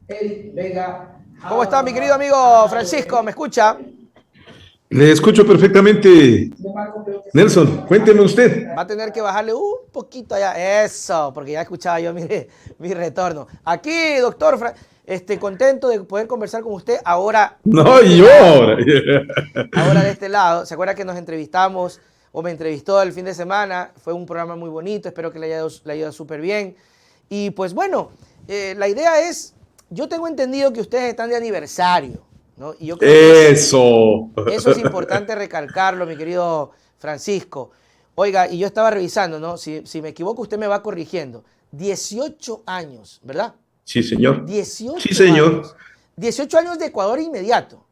Eric Vega. ¿Cómo está mi querido amigo Francisco? ¿Me escucha? Le escucho perfectamente, Nelson. Cuénteme usted. Va a tener que bajarle un poquito allá. Eso, porque ya escuchaba yo mi retorno. Aquí, doctor, contento de poder conversar con usted ahora. No, y yo ahora. Ahora de este lado. ¿Se acuerda que nos entrevistamos o me entrevistó el fin de semana? Fue un programa muy bonito, espero que le haya ido súper bien. Y pues bueno, la idea es, yo tengo entendido que ustedes están de aniversario, ¿no? Y yo creo que Eso es importante recalcarlo, mi querido Francisco. Oiga, y yo estaba revisando, ¿no? Si me equivoco, usted me va corrigiendo. 18 años, ¿verdad? Sí, señor. 18 Sí, señor. años. 18 años de Ecuador inmediato.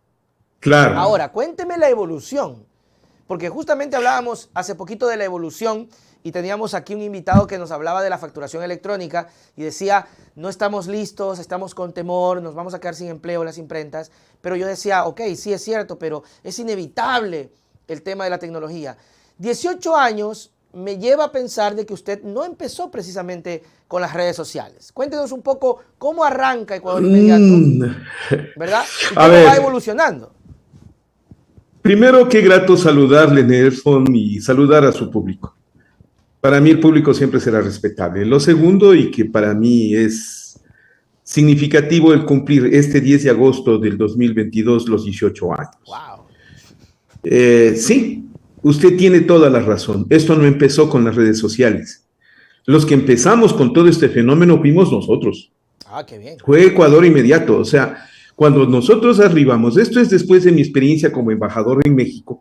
Claro. Ahora, cuénteme la evolución, porque justamente hablábamos hace poquito de la evolución y teníamos aquí un invitado que nos hablaba de la facturación electrónica y decía, no estamos listos, estamos con temor, nos vamos a quedar sin empleo las imprentas, pero yo decía, ok, sí es cierto, pero es inevitable el tema de la tecnología. 18 años me lleva a pensar de que usted no empezó precisamente con las redes sociales. Cuéntenos un poco cómo arranca Ecuador Inmediato, ¿verdad? Y cómo va evolucionando. Primero, qué grato saludarle, Nelson, y saludar a su público. Para mí el público siempre será respetable. Lo segundo, y que para mí es significativo el cumplir este 10 de agosto del 2022 los 18 años. Wow. Sí, usted tiene toda la razón. Esto no empezó con las redes sociales. Los que empezamos con todo este fenómeno fuimos nosotros. Ah, qué bien. Fue Ecuador Inmediato. O sea, cuando nosotros arribamos, esto es después de mi experiencia como embajador en México,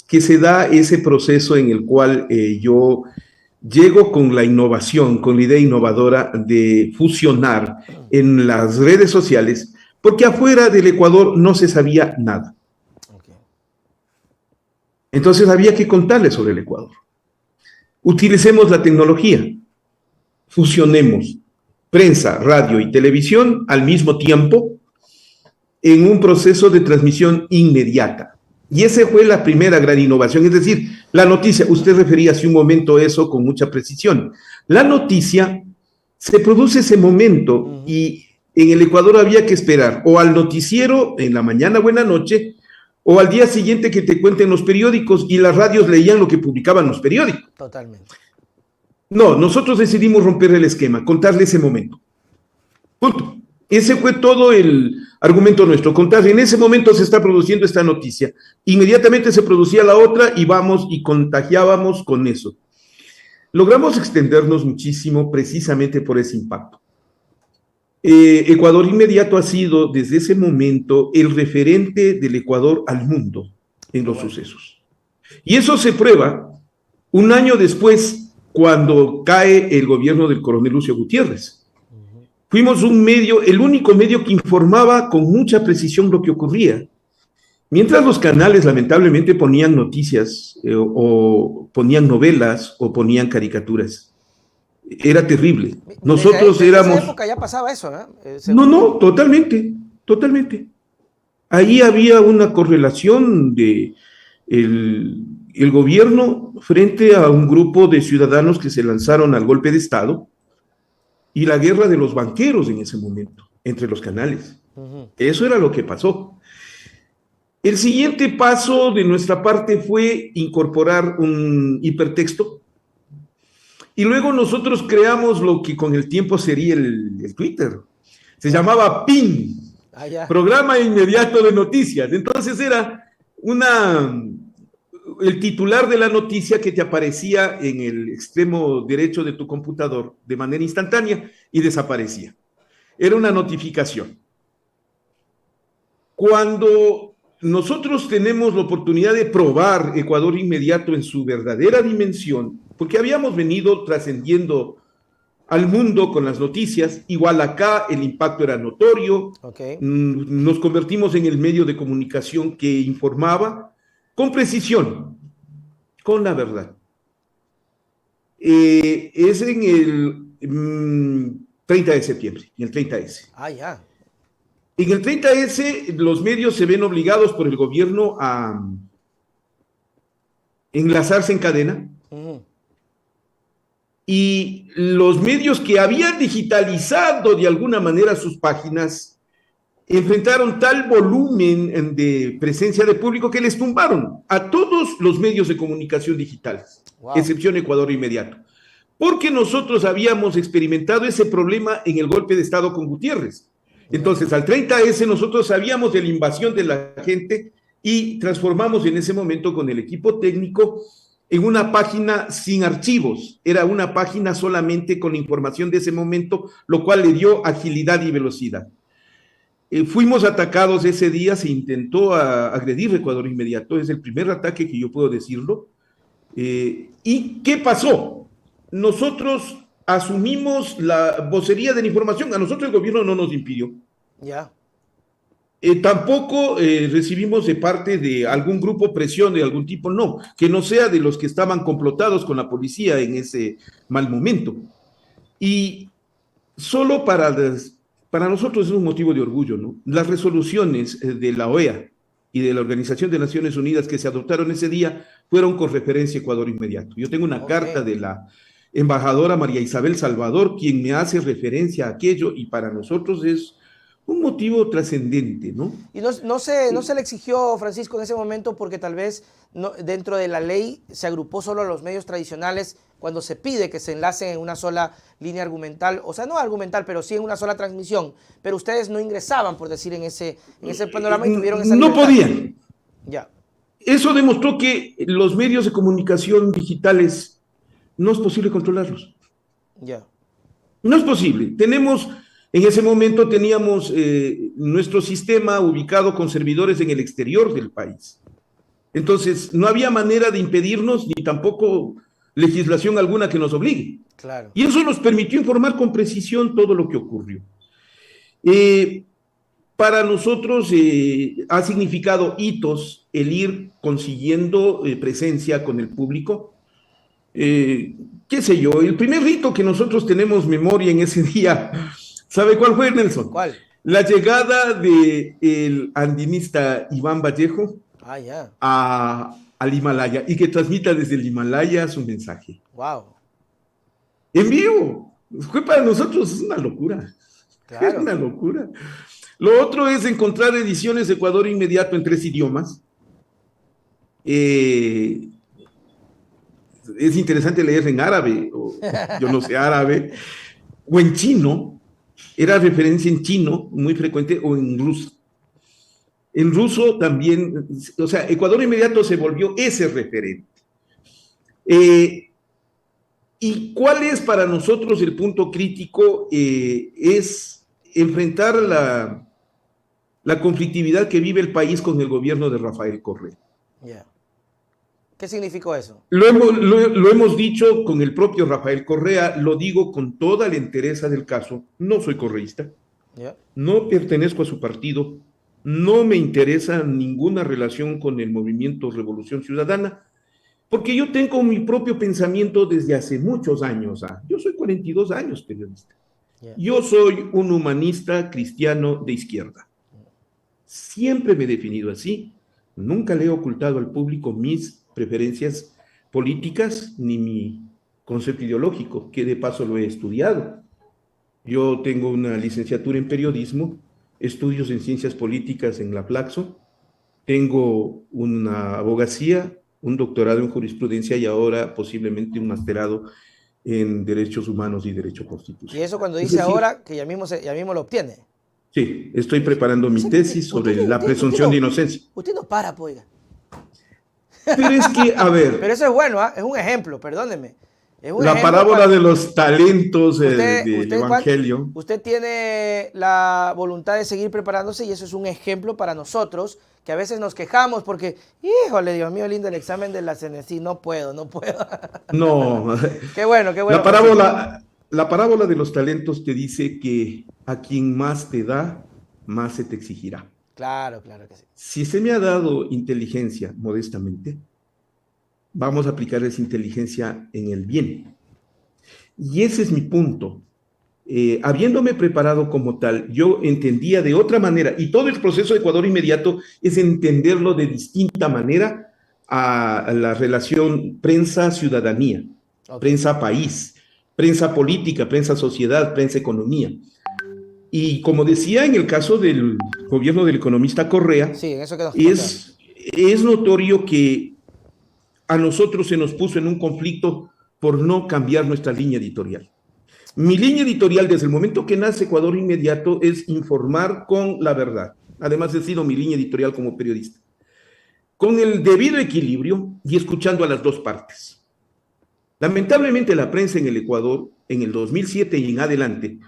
que se da ese proceso en el cual yo llego con la innovación, con la idea innovadora de fusionar en las redes sociales, porque afuera del Ecuador no se sabía nada. Okay. Entonces había que contarles sobre el Ecuador. Utilicemos la tecnología, fusionemos prensa, radio y televisión al mismo tiempo en un proceso de transmisión inmediata. Y esa fue la primera gran innovación, es decir, la noticia, usted refería hace un momento eso con mucha precisión. La noticia se produce ese momento y en el Ecuador había que esperar o al noticiero en la mañana o en la noche o al día siguiente que te cuenten los periódicos y las radios leían lo que publicaban los periódicos. Totalmente. No, nosotros decidimos romper el esquema, contarle ese momento. Punto. Ese fue todo el argumento nuestro, contar, en ese momento se está produciendo esta noticia, inmediatamente se producía la otra y vamos y contagiábamos con eso. Logramos extendernos muchísimo precisamente por ese impacto. Ecuador Inmediato ha sido desde ese momento el referente del Ecuador al mundo en los sucesos. Y eso se prueba un año después cuando cae el gobierno del coronel Lucio Gutiérrez. Fuimos un medio, el único medio que informaba con mucha precisión lo que ocurría. Mientras los canales lamentablemente ponían noticias o ponían novelas o ponían caricaturas. Era terrible. Nosotros éramos... En esa época ya pasaba eso, ¿no? No, totalmente. Ahí había una correlación de el gobierno frente a un grupo de ciudadanos que se lanzaron al golpe de Estado y la guerra de los banqueros en ese momento, entre los canales. Eso era lo que pasó. El siguiente paso de nuestra parte fue incorporar un hipertexto y luego nosotros creamos lo que con el tiempo sería el Twitter. Se llamaba PIN, Programa Inmediato de Noticias. Entonces era el titular de la noticia que te aparecía en el extremo derecho de tu computador de manera instantánea y desaparecía. Era una notificación. Cuando nosotros tenemos la oportunidad de probar Ecuador Inmediato en su verdadera dimensión, porque habíamos venido trascendiendo al mundo con las noticias, igual acá el impacto era notorio, nos convertimos en el medio de comunicación que informaba con precisión, con la verdad. Es en el 30 de septiembre, en el 30S. Ya. En el 30S los medios se ven obligados por el gobierno a enlazarse en cadena y los medios que habían digitalizado de alguna manera sus páginas enfrentaron tal volumen de presencia de público que les tumbaron a todos los medios de comunicación digitales, Wow. excepción Ecuador Inmediato, porque nosotros habíamos experimentado ese problema en el golpe de Estado con Gutiérrez. Entonces, al 30S nosotros sabíamos de la invasión de la gente y transformamos en ese momento con el equipo técnico en una página sin archivos, era una página solamente con la información de ese momento, lo cual le dio agilidad y velocidad. Fuimos atacados ese día, se intentó agredir Ecuador Inmediato, es el primer ataque que yo puedo decirlo. ¿Y qué pasó? Nosotros asumimos la vocería de la información, a nosotros el gobierno no nos impidió. Ya. Tampoco recibimos de parte de algún grupo presión de algún tipo, no, que no sea de los que estaban complotados con la policía en ese mal momento. Y solo para nosotros es un motivo de orgullo, ¿no? Las resoluciones de la OEA y de la Organización de Naciones Unidas que se adoptaron ese día fueron con referencia a Ecuador Inmediato. Yo tengo una carta de la embajadora María Isabel Salvador, quien me hace referencia a aquello, y para nosotros es un motivo trascendente, ¿no? Y no se le exigió, Francisco, en ese momento, porque tal vez dentro de la ley se agrupó solo a los medios tradicionales cuando se pide que se enlacen en una sola línea argumental, o sea, no argumental, pero sí en una sola transmisión, pero ustedes no ingresaban, por decir, en ese panorama y tuvieron esa libertad. No podían. Ya. Eso demostró que los medios de comunicación digitales no es posible controlarlos. Ya. No es posible. En ese momento teníamos nuestro sistema ubicado con servidores en el exterior del país. Entonces, no había manera de impedirnos, ni tampoco legislación alguna que nos obligue. Claro. Y eso nos permitió informar con precisión todo lo que ocurrió. Para nosotros ha significado hitos el ir consiguiendo presencia con el público. Qué sé yo, el primer rito que nosotros tenemos memoria en ese día, ¿sabe cuál fue, Nelson? ¿Cuál? La llegada del andinista Iván Vallejo al Himalaya, y que transmita desde el Himalaya su mensaje. Wow. En vivo. Fue para nosotros es una locura. Claro. Es una locura. Lo otro es encontrar ediciones de Ecuador Inmediato en 3 idiomas. Es interesante leer en árabe, o yo no sé árabe, o en chino. Era referencia en chino muy frecuente, o en ruso. En ruso también, o sea, Ecuador Inmediato se volvió ese referente. ¿Y cuál es para nosotros el punto crítico? Es enfrentar la conflictividad que vive el país con el gobierno de Rafael Correa. Yeah. ¿Qué significó eso? Lo hemos dicho con el propio Rafael Correa, lo digo con toda la entereza del caso. No soy correísta, no pertenezco a su partido, no me interesa ninguna relación con el movimiento Revolución Ciudadana, porque yo tengo mi propio pensamiento desde hace muchos años. Yo soy 42 años periodista. Yo soy un humanista cristiano de izquierda. Siempre me he definido así. Nunca le he ocultado al público mis preferencias políticas ni mi concepto ideológico, que de paso lo he estudiado. Yo tengo una licenciatura en periodismo, estudios en ciencias políticas en la Flaxo, tengo una abogacía, un doctorado en jurisprudencia y ahora posiblemente un masterado en derechos humanos y derecho constitucional. Y eso cuando dice ahora que ya mismo lo obtiene. Sí, estoy preparando mi tesis sobre la presunción de inocencia. Usted no para, pues. Pero es que, a ver. Pero eso es bueno, es un ejemplo, perdóneme. La parábola de los talentos del Evangelio. Usted tiene la voluntad de seguir preparándose y eso es un ejemplo para nosotros, que a veces nos quejamos porque, híjole, Dios mío, lindo el examen de la CNC, no puedo. No. Qué bueno. La parábola de los talentos te dice que a quien más te da, más se te exigirá. Claro que sí. Si se me ha dado inteligencia, modestamente, vamos a aplicar esa inteligencia en el bien. Y ese es mi punto. Habiéndome preparado como tal, yo entendía de otra manera, y todo el proceso de Ecuador Inmediato es entenderlo de distinta manera a la relación prensa-ciudadanía, prensa-país. prensa política, prensa sociedad, prensa economía. Y como decía en el caso del gobierno del economista Correa, Sí, en eso quedó. es notorio que a nosotros se nos puso en un conflicto por no cambiar nuestra línea editorial. Mi línea editorial desde el momento que nace Ecuador Inmediato es informar con la verdad. Además he sido mi línea editorial como periodista. Con el debido equilibrio y escuchando a las dos partes. Lamentablemente la prensa en el Ecuador, en el 2007 y en adelante,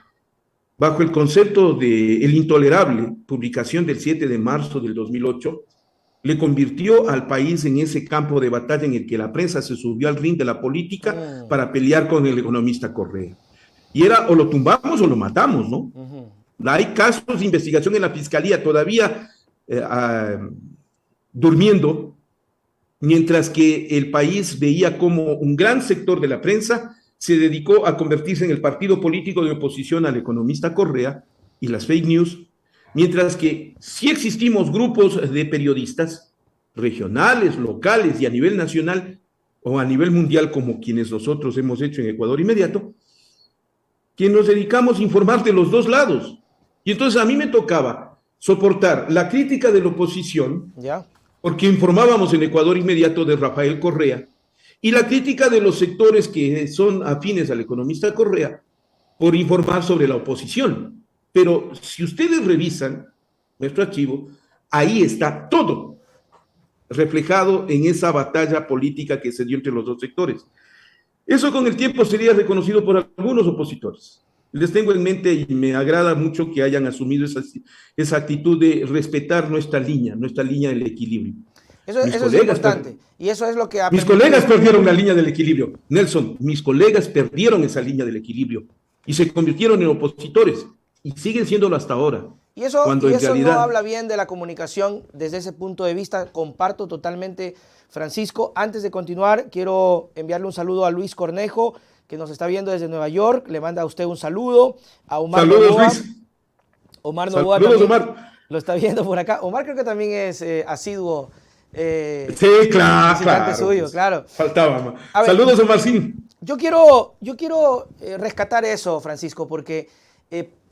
bajo el concepto de El Intolerable, publicación del 7 de marzo del 2008, le convirtió al país en ese campo de batalla en el que la prensa se subió al ring de la política para pelear con el economista Correa. Y era o lo tumbamos o lo matamos, ¿no? Hay casos de investigación en la fiscalía todavía durmiendo, mientras que el país veía como un gran sector de la prensa se dedicó a convertirse en el partido político de oposición al economista Correa y las fake news, mientras que sí existimos grupos de periodistas regionales, locales y a nivel nacional o a nivel mundial, como quienes nosotros hemos hecho en Ecuador Inmediato, que nos dedicamos a informar de los dos lados. Y entonces a mí me tocaba soportar la crítica de la oposición, porque informábamos en Ecuador Inmediato de Rafael Correa, y la crítica de los sectores que son afines al economista Correa por informar sobre la oposición. Pero si ustedes revisan nuestro archivo, ahí está todo reflejado en esa batalla política que se dio entre los dos sectores. Eso con el tiempo sería reconocido por algunos opositores. Les tengo en mente y me agrada mucho que hayan asumido esa actitud de respetar nuestra línea del equilibrio. Eso es importante. Y eso es lo que mis colegas perdieron la línea del equilibrio. Nelson, mis colegas perdieron esa línea del equilibrio y se convirtieron en opositores y siguen siéndolo hasta ahora. Y eso no habla bien de la comunicación desde ese punto de vista. Comparto totalmente, Francisco. Antes de continuar, quiero enviarle un saludo a Luis Cornejo, que nos está viendo desde Nueva York. Le manda a usted un saludo. A Omar Novoa. Luis. Omar Novoa Saludos, también Omar. lo está viendo por acá. Omar creo que también es asiduo. Sí, claro. Suyo, pues, claro. Faltaba. Saludos, Omar. Sí. Yo quiero rescatar eso, Francisco, porque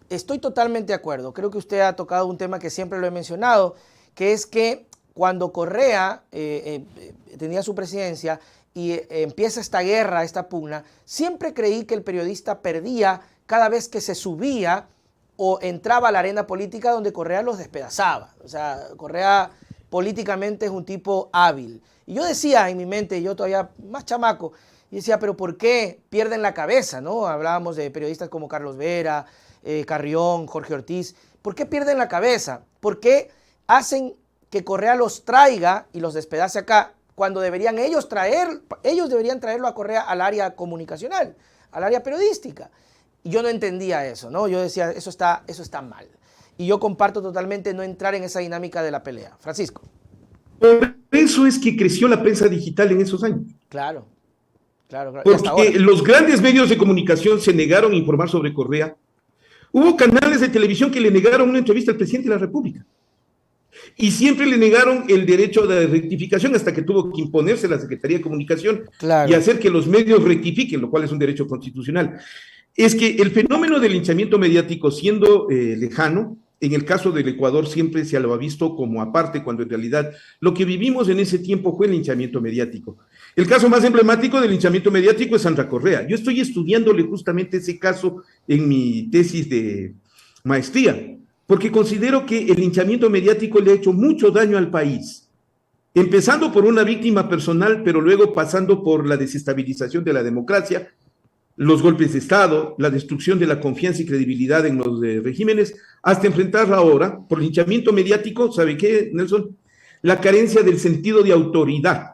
estoy totalmente de acuerdo. Creo que usted ha tocado un tema que siempre lo he mencionado, que es que cuando Correa tenía su presidencia y empieza esta guerra, esta pugna, siempre creí que el periodista perdía cada vez que se subía o entraba a la arena política donde Correa los despedazaba. O sea, Correa políticamente es un tipo hábil. Y yo decía en mi mente, yo todavía más chamaco, y decía, pero ¿por qué pierden la cabeza? ¿No? Hablábamos de periodistas como Carlos Vera, Carrión, Jorge Ortiz. ¿Por qué pierden la cabeza? ¿Por qué hacen que Correa los traiga y los despedace acá cuando ellos deberían traerlo a Correa al área comunicacional, al área periodística? Y yo no entendía eso, ¿no? Yo decía, eso está mal. Y yo comparto totalmente no entrar en esa dinámica de la pelea. Francisco. Por eso es que creció la prensa digital en esos años. Claro. Porque los grandes medios de comunicación se negaron a informar sobre Correa. Hubo canales de televisión que le negaron una entrevista al presidente de la República. Y siempre le negaron el derecho de rectificación hasta que tuvo que imponerse la Secretaría de Comunicación y hacer que los medios rectifiquen, lo cual es un derecho constitucional. Es que el fenómeno del linchamiento mediático, siendo lejano, en el caso del Ecuador siempre se lo ha visto como aparte, cuando en realidad lo que vivimos en ese tiempo fue el linchamiento mediático. El caso más emblemático del linchamiento mediático es Sandra Correa. Yo estoy estudiándole justamente ese caso en mi tesis de maestría, porque considero que el linchamiento mediático le ha hecho mucho daño al país, empezando por una víctima personal, pero luego pasando por la desestabilización de la democracia, los golpes de Estado, la destrucción de la confianza y credibilidad en los regímenes, hasta enfrentar ahora, por linchamiento mediático, ¿sabe qué, Nelson? La carencia del sentido de autoridad,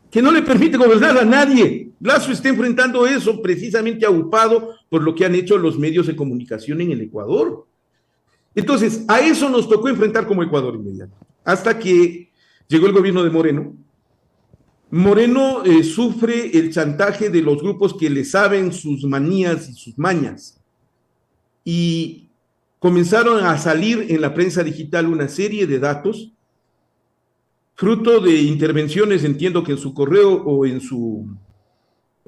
que no le permite gobernar a nadie. Lazo está enfrentando eso precisamente aupado por lo que han hecho los medios de comunicación en el Ecuador. Entonces, a eso nos tocó enfrentar como Ecuador Inmediato, hasta que llegó el gobierno de Moreno. Moreno sufre el chantaje de los grupos que le saben sus manías y sus mañas. Y comenzaron a salir en la prensa digital una serie de datos, fruto de intervenciones, entiendo que en su correo o en su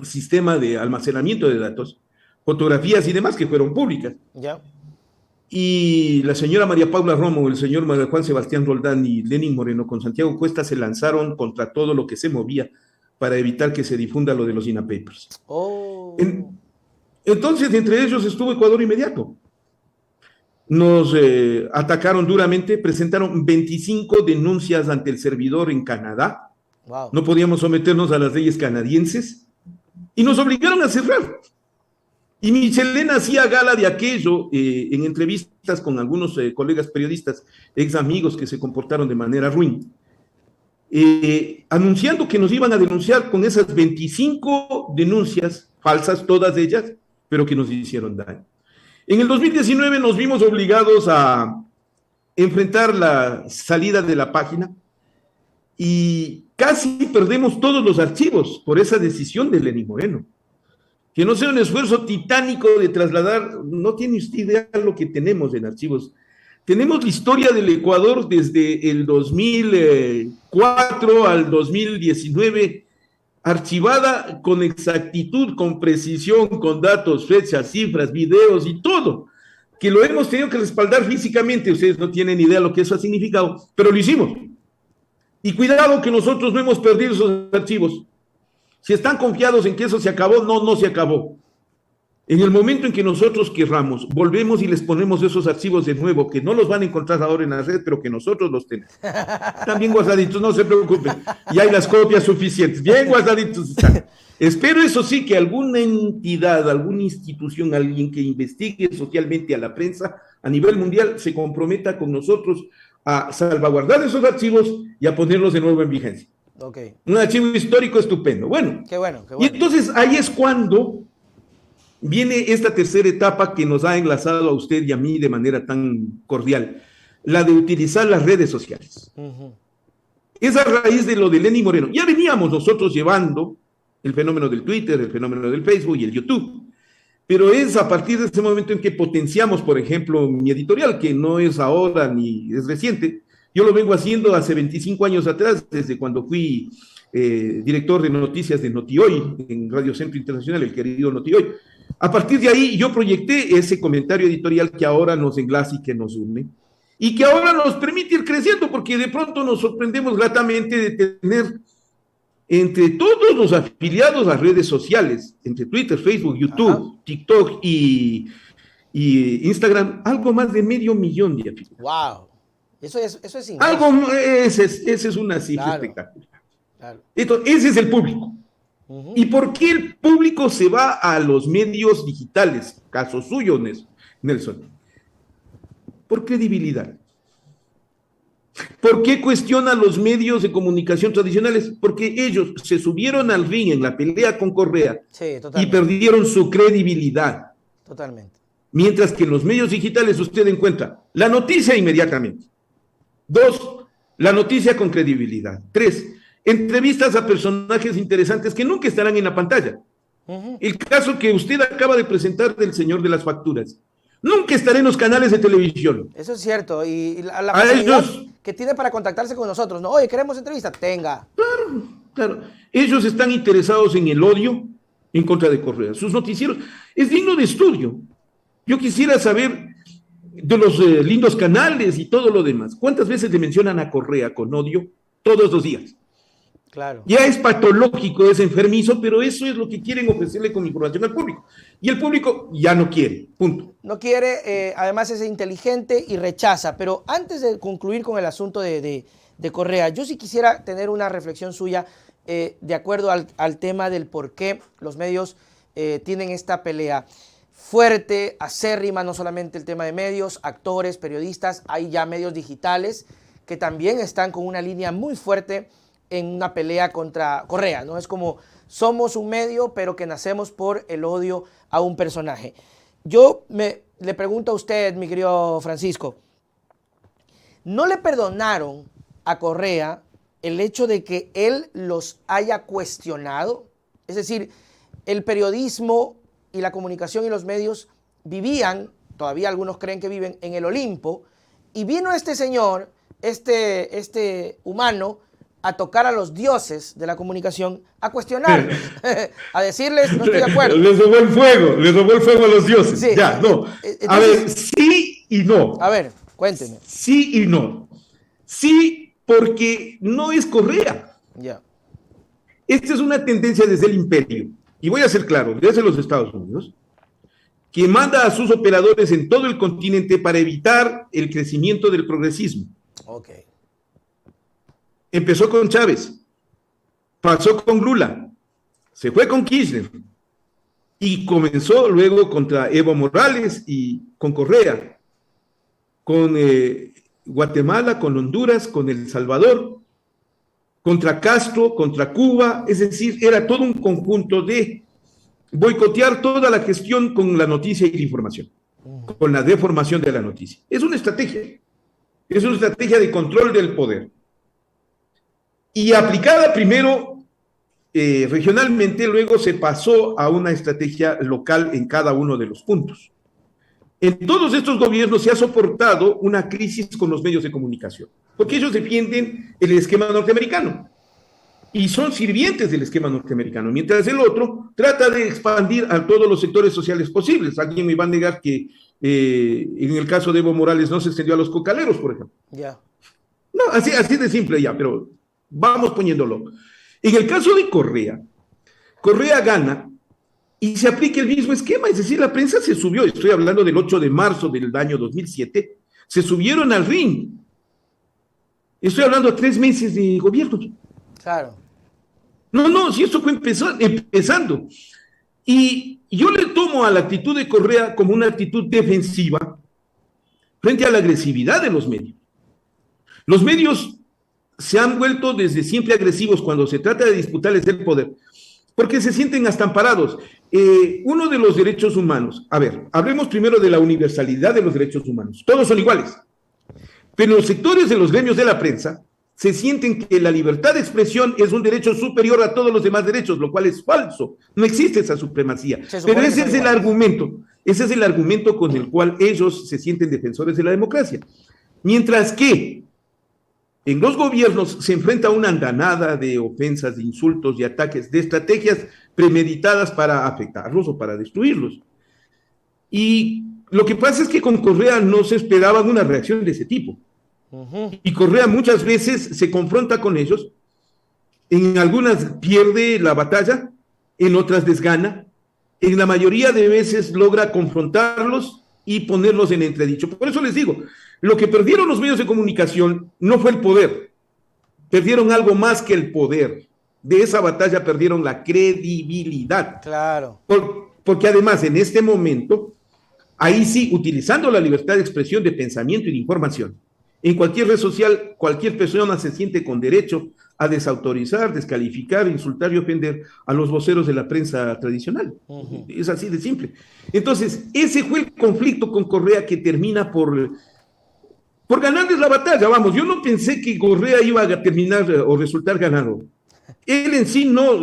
sistema de almacenamiento de datos, fotografías y demás que fueron públicas. Ya. Y la señora María Paula Romo, el señor Juan Sebastián Roldán y Lenín Moreno con Santiago Cuesta se lanzaron contra todo lo que se movía para evitar que se difunda lo de los INA Papers. Oh. Entonces, entre ellos estuvo Ecuador Inmediato. Nos atacaron duramente, presentaron 25 denuncias ante el servidor en Canadá. Wow. No podíamos someternos a las leyes canadienses y nos obligaron a cerrar. Y Michelena hacía gala de aquello en entrevistas con algunos colegas periodistas, ex amigos que se comportaron de manera ruin, anunciando que nos iban a denunciar con esas 25 denuncias, falsas todas ellas, pero que nos hicieron daño. En el 2019 nos vimos obligados a enfrentar la salida de la página y casi perdemos todos los archivos por esa decisión de Lenín Moreno. Que no sea un esfuerzo titánico de trasladar, no tiene usted idea lo que tenemos en archivos. Tenemos la historia del Ecuador desde el 2004 al 2019, archivada con exactitud, con precisión, con datos, fechas, cifras, videos y todo, que lo hemos tenido que respaldar físicamente. Ustedes no tienen idea lo que eso ha significado, pero lo hicimos. Y cuidado que nosotros no hemos perdido esos archivos. Si están confiados en que eso se acabó, no se acabó. En el momento en que nosotros querramos, volvemos y les ponemos esos archivos de nuevo, que no los van a encontrar ahora en la red, pero que nosotros los tenemos. Están bien guardaditos, no se preocupen. Y hay las copias suficientes, bien guardaditos están. Espero, eso sí, que alguna entidad, alguna institución, alguien que investigue socialmente a la prensa a nivel mundial se comprometa con nosotros a salvaguardar esos archivos y a ponerlos de nuevo en vigencia. Okay. Un archivo histórico estupendo. Bueno, qué bueno. Y entonces ahí es cuando viene esta tercera etapa que nos ha enlazado a usted y a mí de manera tan cordial, la de utilizar las redes sociales. Es a raíz de lo de Lenín Moreno. Ya veníamos nosotros llevando el fenómeno del Twitter, el fenómeno del Facebook y el YouTube, pero es a partir de ese momento en que potenciamos, por ejemplo, mi editorial, que no es ahora ni es reciente. Yo lo vengo haciendo hace 25 años atrás, desde cuando fui director de noticias de Notihoy, en Radio Centro Internacional, el querido Notihoy. A partir de ahí yo proyecté ese comentario editorial que ahora nos enlaza y que nos une, y que ahora nos permite ir creciendo, porque de pronto nos sorprendemos gratamente de tener entre todos los afiliados a redes sociales, entre Twitter, Facebook, YouTube, TikTok y Instagram, algo más de 500,000 de afiliados. ¡Wow! Eso es esa es una cifra espectacular. Claro. Entonces, ese es el público. ¿Y por qué el público se va a los medios digitales? Caso suyo, Nelson. Por credibilidad. ¿Por qué cuestiona los medios de comunicación tradicionales? Porque ellos se subieron al ring en la pelea con Correa y perdieron su credibilidad. Totalmente. Mientras que en los medios digitales usted encuentra la noticia inmediatamente. 2, la noticia con credibilidad. 3, entrevistas a personajes interesantes que nunca estarán en la pantalla. El caso que usted acaba de presentar del señor de las facturas nunca estará en los canales de televisión. Eso es cierto. Y la facilidad que tiene para contactarse con nosotros, ¿no? Oye, queremos entrevista, tenga. Claro. Ellos están interesados en el odio en contra de Correa. Sus noticieros es digno de estudio. Yo quisiera saber de los lindos canales y todo lo demás. ¿Cuántas veces le mencionan a Correa con odio? Todos los días. Claro. Ya es patológico, es enfermizo, pero eso es lo que quieren ofrecerle con información al público. Y el público ya no quiere, punto. No quiere, además es inteligente y rechaza. Pero antes de concluir con el asunto de Correa, yo sí quisiera tener una reflexión suya de acuerdo al tema del por qué los medios tienen esta pelea fuerte, acérrima, no solamente el tema de medios, actores, periodistas, hay ya medios digitales que también están con una línea muy fuerte en una pelea contra Correa, ¿no? Es como somos un medio, pero que nacemos por el odio a un personaje. Yo le pregunto a usted, mi querido Francisco, ¿no le perdonaron a Correa el hecho de que él los haya cuestionado? Es decir, el periodismo y la comunicación y los medios vivían, todavía algunos creen que viven, en el Olimpo, y vino este señor, este humano, a tocar a los dioses de la comunicación, a cuestionarlos, a decirles, no estoy de acuerdo. Les robó el fuego a los dioses. Sí. Ya, no. Entonces, a ver, sí y no. A ver, cuénteme. Sí y no. Sí, porque no es Correa. Ya. Esta es una tendencia desde el imperio, y voy a ser claro, desde los Estados Unidos, que manda a sus operadores en todo el continente para evitar el crecimiento del progresismo. Ok. Empezó con Chávez, pasó con Lula, se fue con Kirchner, y comenzó luego contra Evo Morales y con Correa, con Guatemala, con Honduras, con El Salvador, contra Castro, contra Cuba, es decir, era todo un conjunto de boicotear toda la gestión con la noticia y la información, con la deformación de la noticia. Es una estrategia de control del poder. Y aplicada primero regionalmente, luego se pasó a una estrategia local en cada uno de los puntos. En todos estos gobiernos se ha soportado una crisis con los medios de comunicación, porque ellos defienden el esquema norteamericano y son sirvientes del esquema norteamericano, mientras el otro trata de expandir a todos los sectores sociales posibles. Alguien me va a negar que en el caso de Evo Morales no se extendió a los cocaleros, por ejemplo. Ya. No, así de simple ya, pero vamos poniéndolo. En el caso de Correa, Correa gana y se aplica el mismo esquema, es decir, la prensa se subió, estoy hablando del 8 de marzo del año 2007, se subieron al ring. Estoy hablando de 3 meses de gobierno. Claro. No, si esto fue empezando. Y yo le tomo a la actitud de Correa como una actitud defensiva frente a la agresividad de los medios. Los medios se han vuelto desde siempre agresivos cuando se trata de disputarles el poder, porque se sienten hasta amparados. Uno de los derechos humanos, a ver, hablemos primero de la universalidad de los derechos humanos. Todos son iguales, pero los sectores de los gremios de la prensa se sienten que la libertad de expresión es un derecho superior a todos los demás derechos, lo cual es falso. No existe esa supremacía. Pero ese es el argumento con el cual ellos se sienten defensores de la democracia. Mientras que en los gobiernos se enfrenta a una andanada de ofensas, de insultos, de ataques, de estrategias premeditadas para afectarlos o para destruirlos. Y lo que pasa es que con Correa no se esperaba una reacción de ese tipo. Y Correa muchas veces se confronta con ellos, en algunas pierde la batalla, en otras les gana, en la mayoría de veces logra confrontarlos y ponerlos en entredicho. Por eso les digo, lo que perdieron los medios de comunicación no fue el poder, perdieron algo más que el poder. De esa batalla perdieron la credibilidad. Claro. Porque además en este momento, ahí sí, utilizando la libertad de expresión, de pensamiento y de información, en cualquier red social, cualquier persona se siente con derecho a desautorizar, descalificar, insultar y ofender a los voceros de la prensa tradicional. Es así de simple. Entonces, ese fue el conflicto con Correa que termina por ganarles la batalla. Vamos, yo no pensé que Correa iba a terminar o resultar ganador. Él en sí no,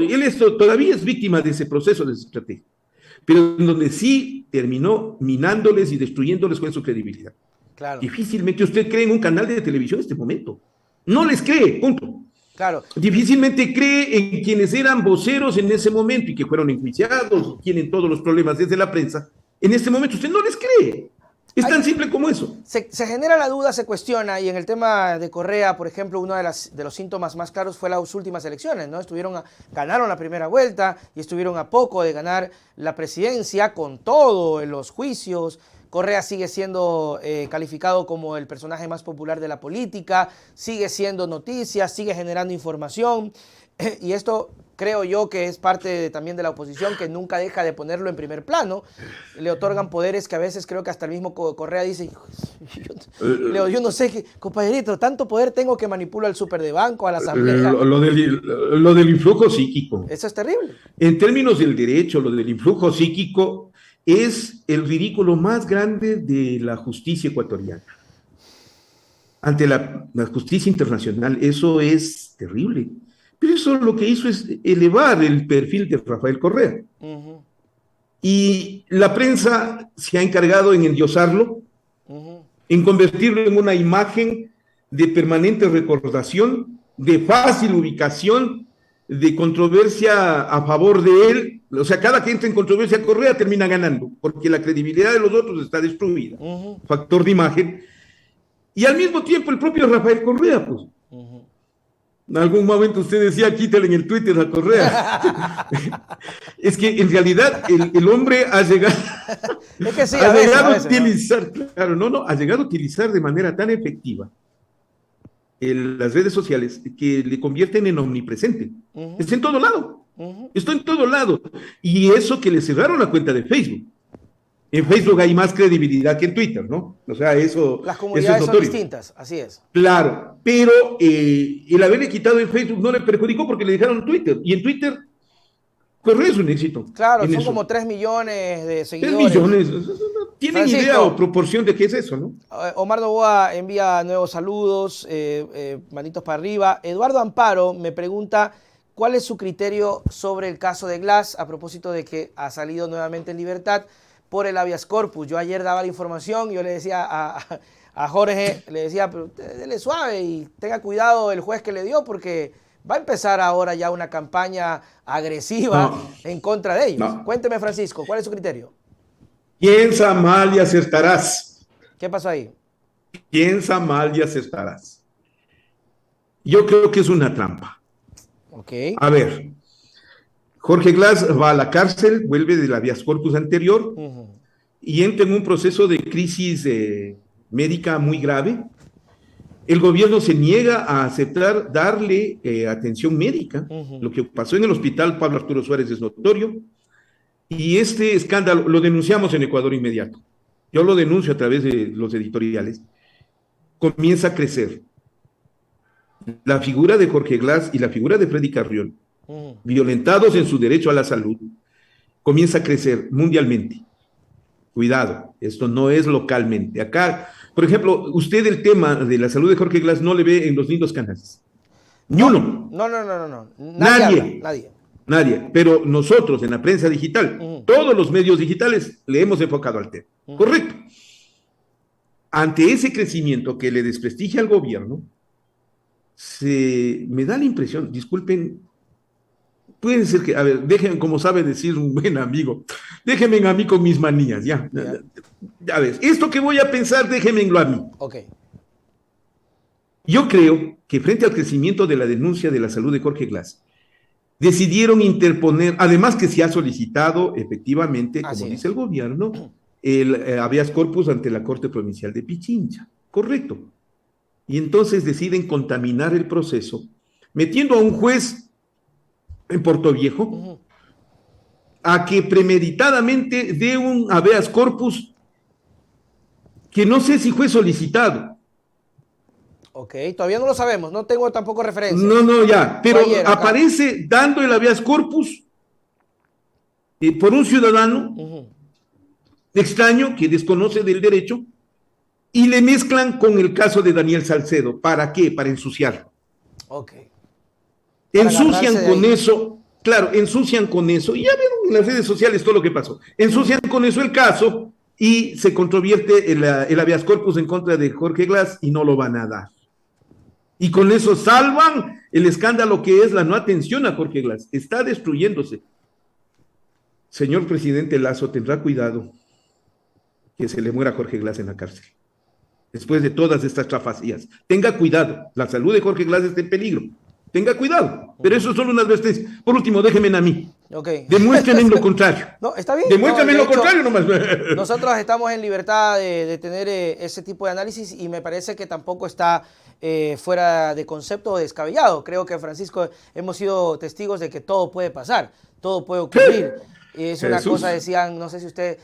todavía es víctima de ese proceso de estrategia. Pero en donde sí terminó minándoles y destruyéndoles con su credibilidad. Claro. Difícilmente usted cree en un canal de televisión en este momento. No les cree, punto. Claro. Difícilmente cree en quienes eran voceros en ese momento y que fueron enjuiciados, tienen todos los problemas desde la prensa. En este momento usted no les cree. Es tan simple como eso. Se genera la duda, se cuestiona, y en el tema de Correa, por ejemplo, uno de los síntomas más claros fue las últimas elecciones, ¿no? Ganaron la primera vuelta y estuvieron a poco de ganar la presidencia con todo en los juicios. Correa sigue siendo calificado como el personaje más popular de la política, sigue siendo noticia, sigue generando información, y esto creo yo que es parte también de la oposición, que nunca deja de ponerlo en primer plano. Le otorgan poderes que a veces creo que hasta el mismo Correa dice, yo no sé, compañerito, tanto poder tengo que manipulo al súper de banco, a la asamblea. Lo del influjo psíquico. Eso es terrible. En términos del derecho, lo del influjo psíquico es el ridículo más grande de la justicia ecuatoriana. Ante la justicia internacional, eso es terrible. Pero eso lo que hizo es elevar el perfil de Rafael Correa. Y la prensa se ha encargado en endiosarlo, en convertirlo en una imagen de permanente recordación de fácil ubicación, de controversia a favor de él. O sea, cada que entra en controversia Correa termina ganando, porque la credibilidad de los otros está destruida. Factor de imagen. Y al mismo tiempo el propio Rafael Correa, pues. En algún momento usted decía, quítale en el Twitter a Correa. Es que en realidad el hombre ha llegado, es que sí, ha llegado a utilizar, ¿no? Claro, ha llegado a utilizar de manera tan efectiva las redes sociales que le convierten en omnipresente. Está en todo lado. Está en todo lado. Y eso que le cerraron la cuenta de Facebook. En Facebook hay más credibilidad que en Twitter, ¿no? O sea, eso. Las comunidades eso son distintas, así es. Claro, pero el haberle quitado en Facebook no le perjudicó porque le dejaron Twitter. Y en Twitter, Correa es un éxito. Claro, son como 3 millones de seguidores. 3 millones. ¿Tienen Francisco, idea o proporción de qué es eso, no? Omar Novoa envía nuevos saludos, manitos para arriba. Eduardo Amparo me pregunta cuál es su criterio sobre el caso de Glass a propósito de que ha salido nuevamente en libertad por el habeas corpus. Yo ayer daba la información, yo le decía a Jorge, le decía, pero dele suave y tenga cuidado el juez que le dio porque va a empezar ahora ya una campaña agresiva en contra de ellos. Cuénteme, Francisco, ¿cuál es su criterio? Piensa mal y acertarás. ¿Qué pasó ahí? Piensa mal y acertarás. Yo creo que es una trampa. Okay. A ver, Jorge Glass va a la cárcel, vuelve del habeas corpus anterior y entra en un proceso de crisis médica muy grave. El gobierno se niega a aceptar darle atención médica. Lo que pasó en el hospital Pablo Arturo Suárez es notorio. Y este escándalo lo denunciamos en Ecuador Inmediato. Yo lo denuncio a través de los editoriales. Comienza a crecer. La figura de Jorge Glass y la figura de Freddy Carrión, violentados en su derecho a la salud, comienza a crecer mundialmente. Cuidado, esto no es localmente. Acá, por ejemplo, usted el tema de la salud de Jorge Glass no le ve en los lindos canales. Ni uno. No. Nadie. Pero nosotros en la prensa digital, todos los medios digitales le hemos enfocado al tema. Correcto. Ante ese crecimiento que le desprestigia al gobierno, me da la impresión, disculpen, puede ser que, a ver, déjenme, como sabe decir un buen amigo, déjenme a mí con mis manías, ya. A ver, esto que voy a pensar, déjenmelo a mí. Ok. Yo creo que frente al crecimiento de la denuncia de la salud de Jorge Glass, decidieron interponer, además que se ha solicitado efectivamente, como dice el gobierno, el habeas corpus ante la Corte Provincial de Pichincha. Correcto. Y entonces deciden contaminar el proceso, metiendo a un juez en Portoviejo a que premeditadamente dé un habeas corpus que no sé si fue solicitado. Ok, todavía no lo sabemos, no tengo tampoco referencias. No, ya, pero aparece dando el habeas corpus por un ciudadano extraño que desconoce del derecho y le mezclan con el caso de Daniel Salcedo. ¿Para qué? Para ensuciarlo. Ok. Ensucian con eso, claro, ensucian con eso, y ya vieron en las redes sociales todo lo que pasó. Ensucian con eso el caso y se controvierte el habeas corpus en contra de Jorge Glass y no lo van a dar. Y con eso salvan el escándalo que es la no atención a Jorge Glass. Está destruyéndose. Señor presidente Lasso, tendrá cuidado que se le muera Jorge Glass en la cárcel. Después de todas estas trafacías. Tenga cuidado. La salud de Jorge Glass está en peligro. Tenga cuidado. Pero eso es solo una advertencia. Por último, déjenme a mí. Okay. Demuéstrenme lo contrario. No, está bien. Demuéstrenme lo contrario nomás. Nosotros estamos en libertad de tener ese tipo de análisis y me parece que tampoco está fuera de concepto o descabellado. Creo que, Francisco, hemos sido testigos de que todo puede pasar, todo puede ocurrir. Es una cosa, decían, no sé si usted,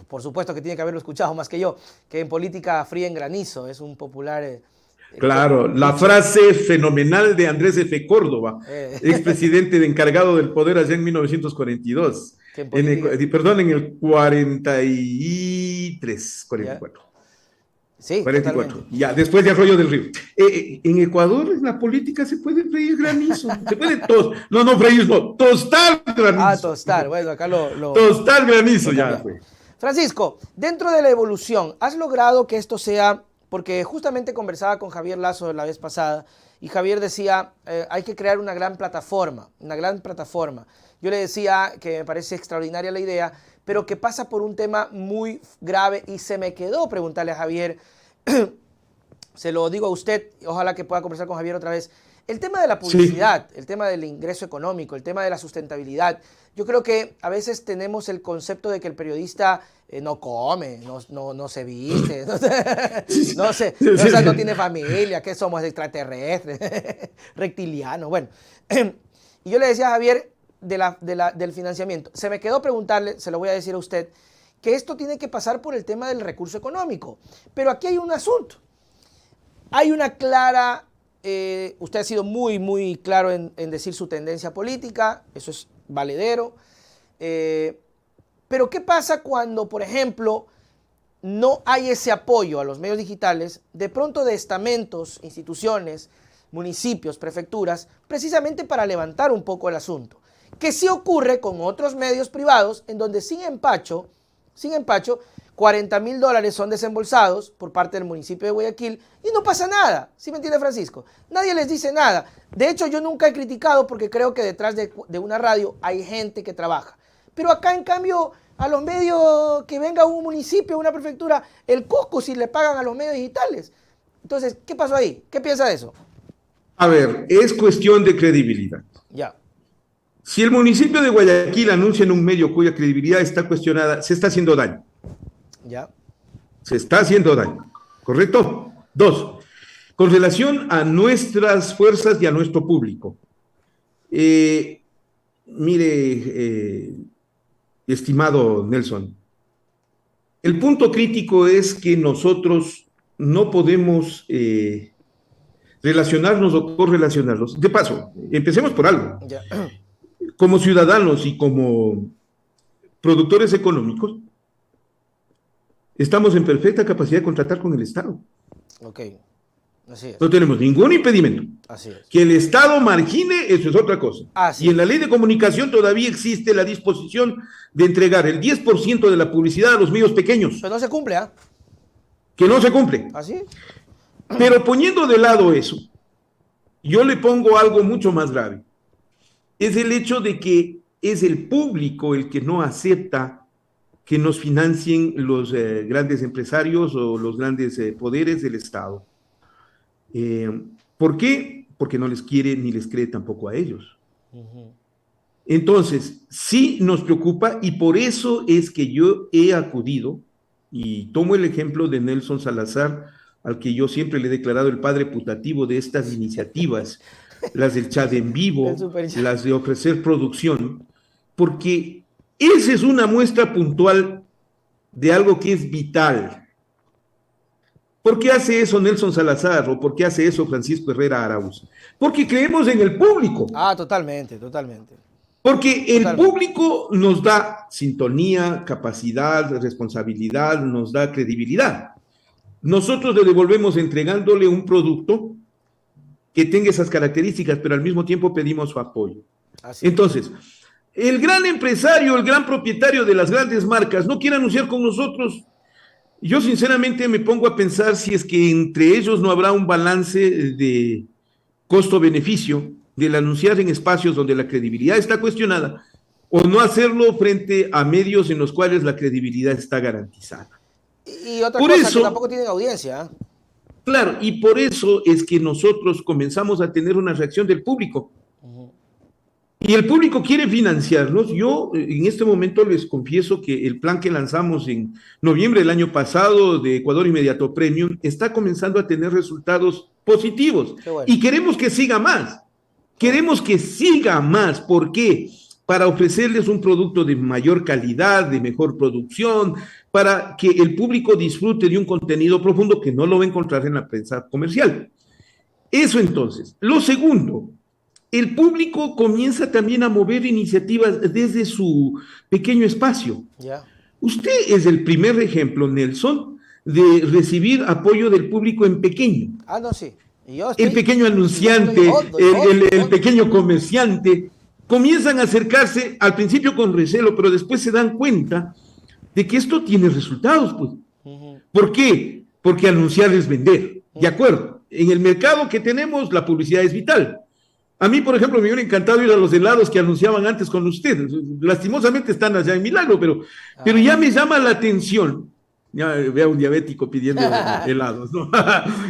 por supuesto que tiene que haberlo escuchado más que yo, que en política fría en granizo, es un popular... Claro, la frase fenomenal de Andrés F. Córdoba, expresidente de encargado del poder allá en 1942. En el 43, 44. Sí, 44. Totalmente. Ya, después de Arroyo del Río. En Ecuador, en la política se puede freír granizo. Se puede tostar granizo. Ah, tostar. Bueno, acá tostar granizo, ya fue. Francisco, dentro de la evolución, ¿has logrado que esto sea porque justamente conversaba con Javier Lazo la vez pasada y Javier decía, hay que crear una gran plataforma, una gran plataforma. Yo le decía que me parece extraordinaria la idea, pero que pasa por un tema muy grave y se me quedó preguntarle a Javier, se lo digo a usted, ojalá que pueda conversar con Javier otra vez, el tema de la publicidad, sí, el tema del ingreso económico, el tema de la sustentabilidad. Yo creo que a veces tenemos el concepto de que el periodista no come, no se viste, no tiene familia, que somos extraterrestres, reptilianos. Bueno, y yo le decía a Javier del financiamiento. Se me quedó preguntarle, se lo voy a decir a usted, que esto tiene que pasar por el tema del recurso económico. Pero aquí hay un asunto. Hay una clara... usted ha sido muy claro en decir su tendencia política, eso es valedero, pero ¿qué pasa cuando, por ejemplo, no hay ese apoyo a los medios digitales, de pronto de estamentos, instituciones, municipios, prefecturas, precisamente para levantar un poco el asunto? Que sí ocurre con otros medios privados, en donde sin empacho, $40,000 son desembolsados por parte del municipio de Guayaquil y no pasa nada. ¿Sí me entiende, Francisco? Nadie les dice nada. De hecho, yo nunca he criticado porque creo que detrás de una radio hay gente que trabaja. Pero acá, en cambio, a los medios, que venga un municipio, una prefectura, el Cusco si le pagan a los medios digitales. Entonces, ¿qué pasó ahí? ¿Qué piensa de eso? A ver, es cuestión de credibilidad. Ya. Si el municipio de Guayaquil anuncia en un medio cuya credibilidad está cuestionada, se está haciendo daño. Ya. Se está haciendo daño, ¿correcto? 2, con relación a nuestras fuerzas y a nuestro público. Mire, estimado Nelson, el punto crítico es que nosotros no podemos relacionarnos o correlacionarnos. De paso, empecemos por algo. Ya. Como ciudadanos y como productores económicos, estamos en perfecta capacidad de contratar con el Estado. Ok, así es. No tenemos ningún impedimento. Así es. Que el Estado margine, eso es otra cosa. Así y en la ley de comunicación todavía existe la disposición de entregar el 10% de la publicidad a los medios pequeños. Pero no se cumple, ¿ah? Que no se cumple. ¿Así? Pero poniendo de lado eso, yo le pongo algo mucho más grave. Es el hecho de que es el público el que no acepta que nos financien los grandes empresarios o los grandes poderes del Estado. ¿Por qué? Porque no les quiere ni les cree tampoco a ellos. Entonces, sí nos preocupa y por eso es que yo he acudido, y tomo el ejemplo de Nelson Salazar, al que yo siempre le he declarado el padre putativo de estas iniciativas, las del chat en vivo, las de ofrecer producción, porque esa es una muestra puntual de algo que es vital. ¿Por qué hace eso Nelson Salazar o por qué hace eso Francisco Herrera Arauz? Porque creemos en el público. Ah, totalmente. Porque el público nos da sintonía, capacidad, responsabilidad, nos da credibilidad. Nosotros le devolvemos entregándole un producto que tenga esas características, pero al mismo tiempo pedimos su apoyo. Entonces, el gran empresario, el gran propietario de las grandes marcas no quiere anunciar con nosotros. Yo sinceramente me pongo a pensar si es que entre ellos no habrá un balance de costo-beneficio del anunciar en espacios donde la credibilidad está cuestionada o no hacerlo frente a medios en los cuales la credibilidad está garantizada. Y otra cosa, que tampoco tienen audiencia. Claro, y por eso es que nosotros comenzamos a tener una reacción del público. Y el público quiere financiarnos. Yo en este momento les confieso que el plan que lanzamos en noviembre del año pasado de Ecuador Inmediato Premium está comenzando a tener resultados positivos. Bueno. Y queremos que siga más. Queremos que siga más. ¿Por qué? Para ofrecerles un producto de mayor calidad, de mejor producción, para que el público disfrute de un contenido profundo que no lo va a encontrar en la prensa comercial. Eso entonces. Lo segundo, el público comienza también a mover iniciativas desde su pequeño espacio. Yeah. Usted es el primer ejemplo, Nelson, de recibir apoyo del público en pequeño. Ah, no, sí. Y yo el pequeño anunciante, el pequeño comerciante, comienzan a acercarse al principio con recelo, pero después se dan cuenta de que esto tiene resultados, pues. ¿Por qué? porque anunciar es vender. De acuerdo, en el mercado que tenemos la publicidad es vital. A mí, por ejemplo, me hubiera encantado ir a los helados que anunciaban antes con ustedes. Lastimosamente están allá en Milagro, pero ya me llama la atención. Ya veo a un diabético pidiendo helados, ¿no?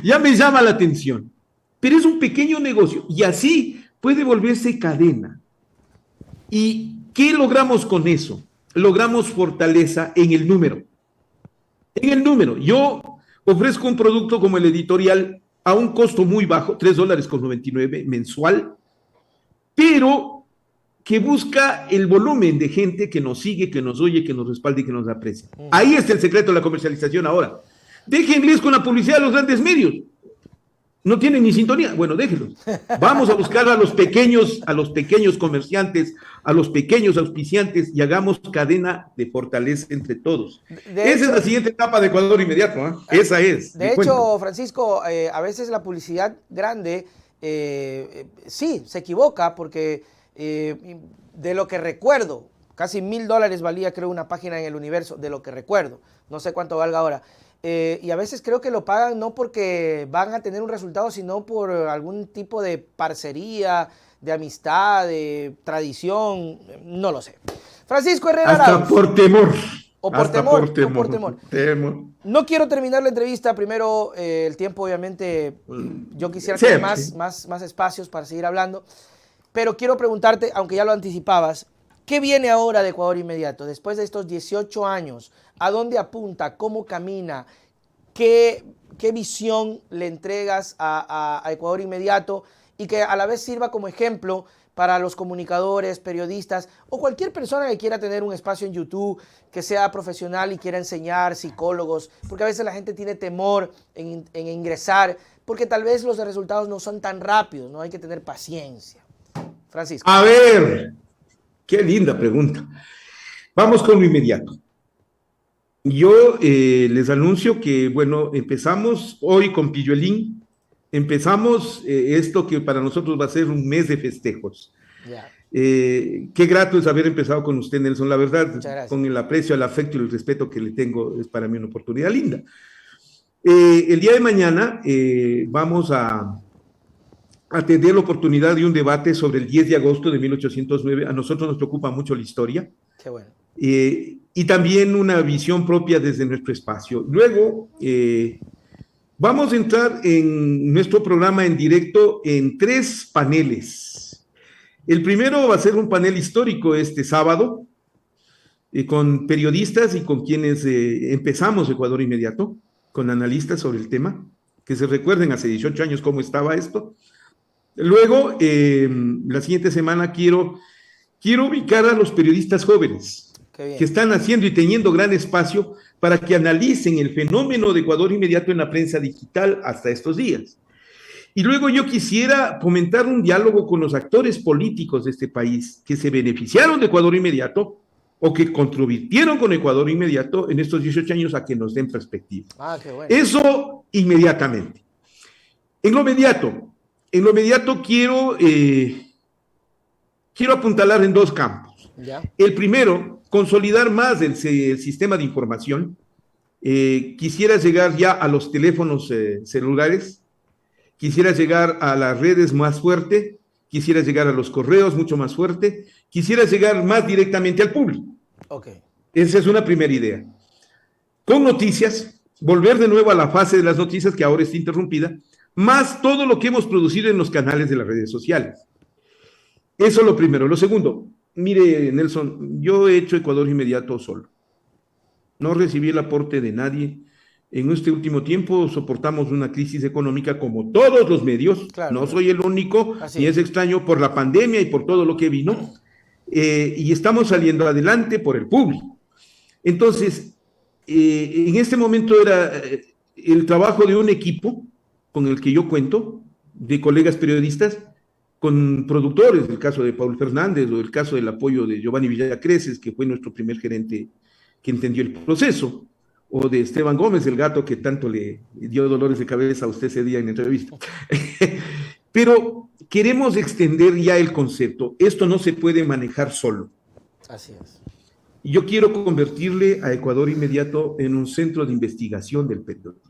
Ya me llama la atención. Pero es un pequeño negocio y así puede volverse cadena. ¿Y qué logramos con eso? Logramos fortaleza en el número. En el número. Yo ofrezco un producto como el editorial a un costo muy bajo, $3.99 mensual, pero que busca el volumen de gente que nos sigue, que nos oye, que nos respalde y que nos aprecia. Ahí está el secreto de la comercialización ahora. Déjenles con la publicidad de los grandes medios. No tienen ni sintonía. Bueno, déjenlos. Vamos a buscar a los pequeños comerciantes, a los pequeños auspiciantes y hagamos cadena de fortaleza entre todos. Esa es la siguiente etapa de Ecuador Inmediato. ¿Eh? Esa es. De hecho, Francisco, a veces la publicidad grande sí se equivoca porque de lo que recuerdo, casi $1,000 valía creo una página en El Universo, de lo que recuerdo. No sé cuánto valga ahora. Y a veces creo que lo pagan no porque van a tener un resultado, sino por algún tipo de parcería, de amistad, de tradición, no lo sé. Francisco Herrera Hasta Arauz. por temor. O por Hasta temor, por temor. o por temor. No quiero terminar la entrevista. Primero, el tiempo, obviamente, yo quisiera tener más espacios para seguir hablando. Pero quiero preguntarte, aunque ya lo anticipabas, ¿qué viene ahora de Ecuador Inmediato? Después de estos 18 años, ¿a dónde apunta? ¿Cómo camina? ¿Qué visión le entregas a Ecuador Inmediato? Y que a la vez sirva como ejemplo para los comunicadores, periodistas o cualquier persona que quiera tener un espacio en YouTube, que sea profesional y quiera enseñar, psicólogos, porque a veces la gente tiene temor en ingresar, porque tal vez los resultados no son tan rápidos, ¿no? Hay que tener paciencia. Francisco. A ver, qué linda pregunta. Vamos con lo inmediato. Yo les anuncio que, bueno, empezamos hoy con Pilluelín. Empezamos esto que para nosotros va a ser un mes de festejos. Yeah. Qué grato es haber empezado con usted, Nelson. La verdad, con el aprecio, el afecto y el respeto que le tengo, es para mí una oportunidad linda. El día de mañana vamos a tener la oportunidad de un debate sobre el 10 de agosto de 1809. A nosotros nos preocupa mucho la historia. Qué bueno. Y también una visión propia desde nuestro espacio. Luego, vamos a entrar en nuestro programa en directo en 3 paneles. El primero va a ser un panel histórico este sábado, con periodistas y con quienes empezamos Ecuador Inmediato, con analistas sobre el tema, que se recuerden hace 18 años cómo estaba esto. Luego, la siguiente semana quiero ubicar a los periodistas jóvenes que están haciendo y teniendo gran espacio para que analicen el fenómeno de Ecuador Inmediato en la prensa digital hasta estos días. Y luego yo quisiera fomentar un diálogo con los actores políticos de este país que se beneficiaron de Ecuador Inmediato o que contribuyeron con Ecuador Inmediato en estos 18 años a que nos den perspectiva. Qué bueno. Eso inmediatamente. En lo inmediato quiero apuntalar en 2 campos. ¿Ya? El primero, consolidar más el sistema de información. Quisiera llegar ya a los teléfonos celulares, quisiera llegar a las redes más fuerte, quisiera llegar a los correos mucho más fuerte, quisiera llegar más directamente al público. Okay. Esa es una primera idea. Con noticias, volver de nuevo a la fase de las noticias que ahora está interrumpida, más todo lo que hemos producido en los canales de las redes sociales. Eso es lo primero. Lo segundo, mire, Nelson, yo he hecho Ecuador Inmediato solo. No recibí el aporte de nadie. En este último tiempo soportamos una crisis económica como todos los medios. Claro, no soy el único, y es extraño por la pandemia y por todo lo que vino. Y estamos saliendo adelante por el público. Entonces, en este momento era el trabajo de un equipo con el que yo cuento, de colegas periodistas, con productores, el caso de Paul Fernández o el caso del apoyo de Giovanni Villacreces, que fue nuestro primer gerente que entendió el proceso, o de Esteban Gómez, el gato que tanto le dio dolores de cabeza a usted ese día en la entrevista. Pero queremos extender ya el concepto. Esto no se puede manejar solo. Así es. Yo quiero convertirle a Ecuador Inmediato en un centro de investigación del periodismo.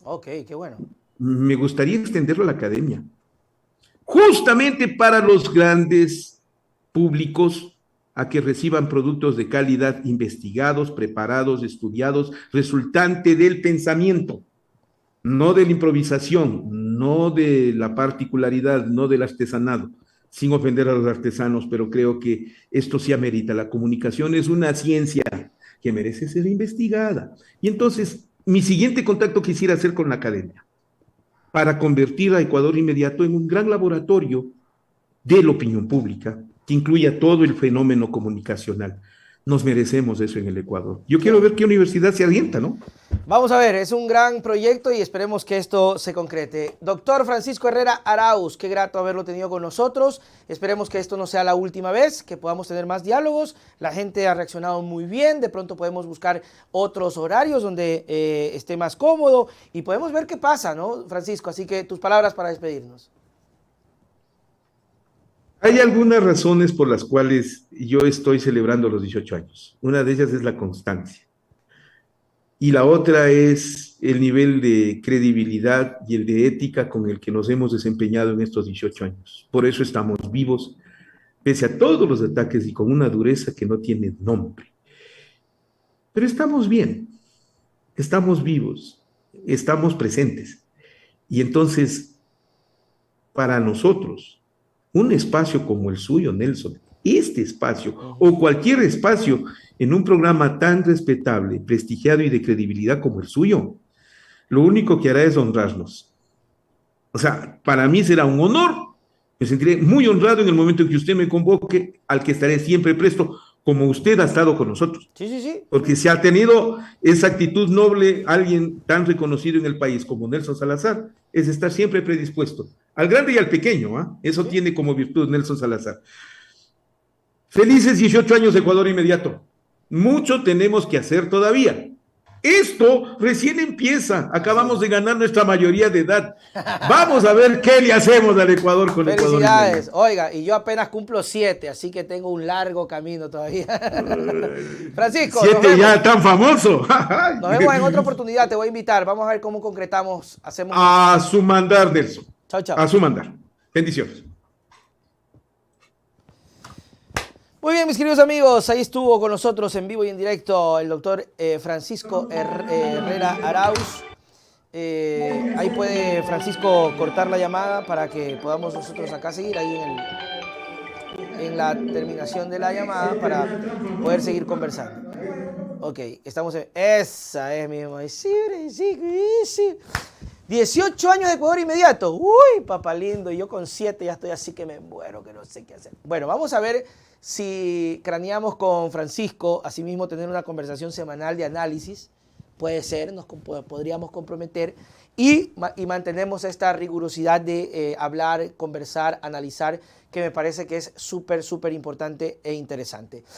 Ok, qué bueno. Me gustaría extenderlo a la academia, justamente para los grandes públicos a que reciban productos de calidad investigados, preparados, estudiados, resultante del pensamiento, no de la improvisación, no de la particularidad, no del artesanado, sin ofender a los artesanos, pero creo que esto sí amerita. La comunicación es una ciencia que merece ser investigada. Y entonces, mi siguiente contacto quisiera hacer con la academia para convertir a Ecuador Inmediato en un gran laboratorio de la opinión pública que incluya todo el fenómeno comunicacional. Nos merecemos eso en el Ecuador. Yo quiero ver qué universidad se alienta, ¿no? Vamos a ver, es un gran proyecto y esperemos que esto se concrete. Doctor Francisco Herrera Arauz, qué grato haberlo tenido con nosotros. Esperemos que esto no sea la última vez, que podamos tener más diálogos. La gente ha reaccionado muy bien, de pronto podemos buscar otros horarios donde esté más cómodo y podemos ver qué pasa, ¿no, Francisco? Así que tus palabras para despedirnos. Hay algunas razones por las cuales yo estoy celebrando los 18 años. Una de ellas es la constancia. Y la otra es el nivel de credibilidad y el de ética con el que nos hemos desempeñado en estos 18 años. Por eso estamos vivos, pese a todos los ataques y con una dureza que no tiene nombre. Pero estamos bien, estamos vivos, estamos presentes. Y entonces, para nosotros, un espacio como el suyo, Nelson, este espacio o cualquier espacio en un programa tan respetable, prestigiado y de credibilidad como el suyo, lo único que hará es honrarnos. O sea, para mí será un honor. Me sentiré muy honrado en el momento en que usted me convoque, al que estaré siempre presto, como usted ha estado con nosotros. Sí, sí, sí. Porque si ha tenido esa actitud noble alguien tan reconocido en el país como Nelson Salazar, es estar siempre predispuesto, al grande y al pequeño, ¿eh? Eso sí tiene como virtud Nelson Salazar. Felices 18 años de Ecuador Inmediato. Mucho tenemos que hacer todavía. Esto recién empieza. Acabamos de ganar nuestra mayoría de edad. Vamos a ver qué le hacemos al Ecuador con Ecuador. Felicidades. Oiga, y yo apenas cumplo 7, así que tengo un largo camino todavía. Francisco. 7 ya tan famoso. Nos vemos en otra oportunidad. Te voy a invitar. Vamos a ver cómo concretamos. Hacemos. A su mandar, Nelson. Chao, chao. A su mandar. Bendiciones. Muy bien, mis queridos amigos, ahí estuvo con nosotros en vivo y en directo el doctor Francisco Herrera Arauz. Ahí puede Francisco cortar la llamada para que podamos nosotros acá seguir ahí en la terminación de la llamada para poder seguir conversando. Ok, estamos en... Esa es mi mamá. 18 años de Ecuador Inmediato. Uy, papá lindo. Y yo con 7 ya estoy así que me muero, que no sé qué hacer. Bueno, vamos a ver si craneamos con Francisco, asimismo tener una conversación semanal de análisis. Puede ser, podríamos comprometer y mantenemos esta rigurosidad de hablar, conversar, analizar, que me parece que es súper, súper importante e interesante.